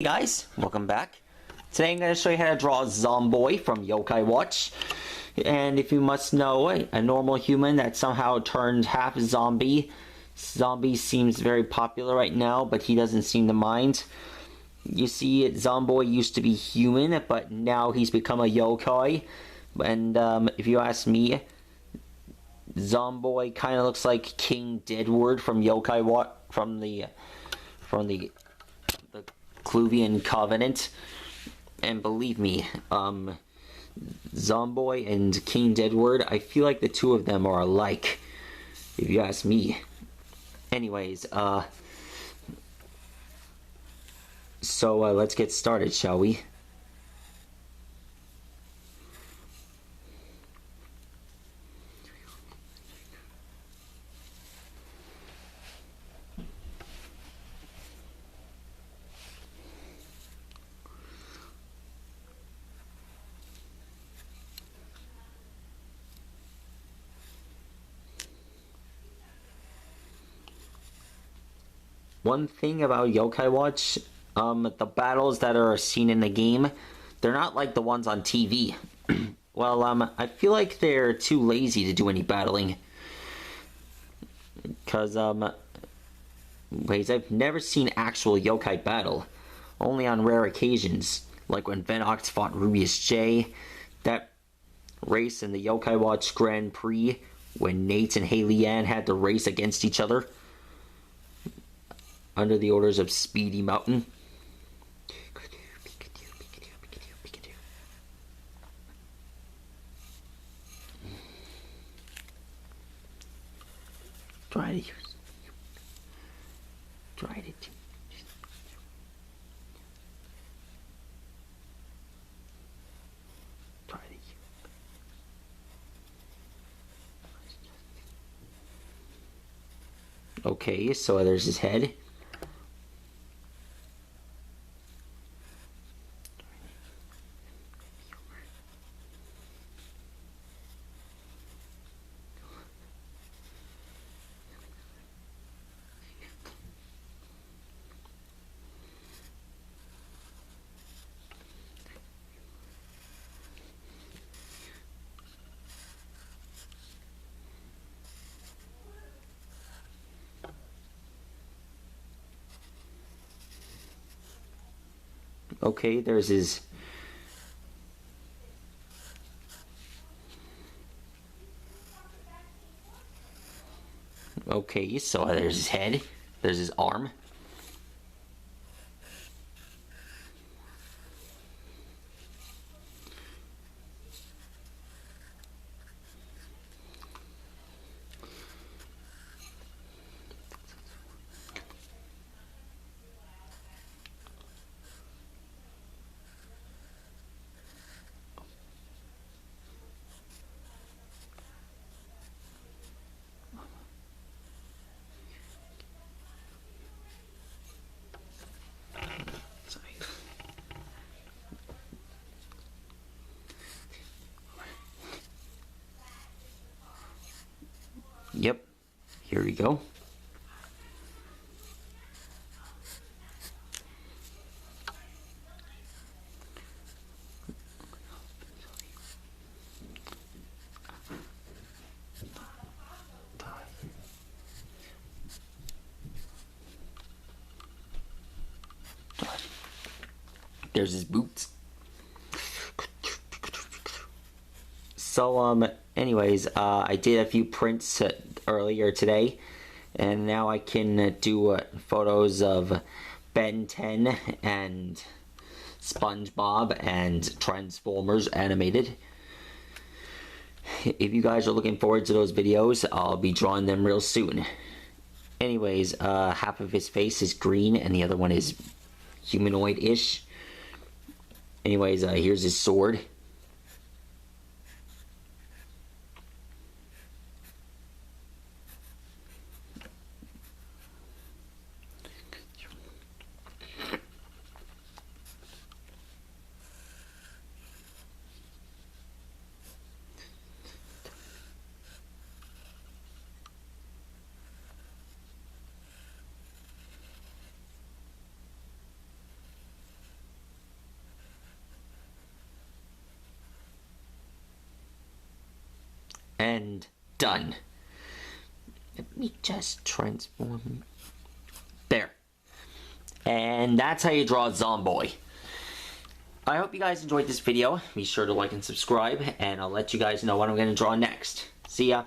Hey guys, welcome back. Today I'm going to show you how to draw a zomboy from Yokai Watch. And if you must know, a normal human that somehow turned half zombie. Zombie seems very popular right now, but he doesn't seem to mind. You see, Zomboy used to be human, but now he's become a yokai. And if you ask me, Zomboy kind of looks like King Deadward from Yokai Watch, from the Cluvian Covenant. And believe me, Zomboy and King Deadward, I feel like the two of them are alike, if you ask me. Anyways, so let's get started, shall we? One thing about Yokai Watch, the battles that are seen in the game, they're not like the ones on TV. Well, I feel like they're too lazy to do any battling. Because, I've never seen actual yokai battle. Only on rare occasions, like when Venox fought Rubius J, that race in the Yokai Watch Grand Prix, when Nate and Haley Ann had to race against each other under the orders of Speedy Mountain. Try it. Try it. Try it. Okay, so there's his head. Okay, there's his... Okay, so there's his head. There's his arm. Yep, here we go. There's his boots. So, anyways, I did a few prints earlier today, and now I can do photos of Ben 10 and SpongeBob and Transformers animated. If you guys are looking forward to those videos, I'll be drawing them real soon. Anyways, half of his face is green and the other one is humanoid-ish. Anyways, here's his sword. and done. Let me just transform. There. And that's how you draw a zomboy. I hope you guys enjoyed this video. Be sure to like and subscribe, and I'll let you guys know what I'm going to draw next. See ya.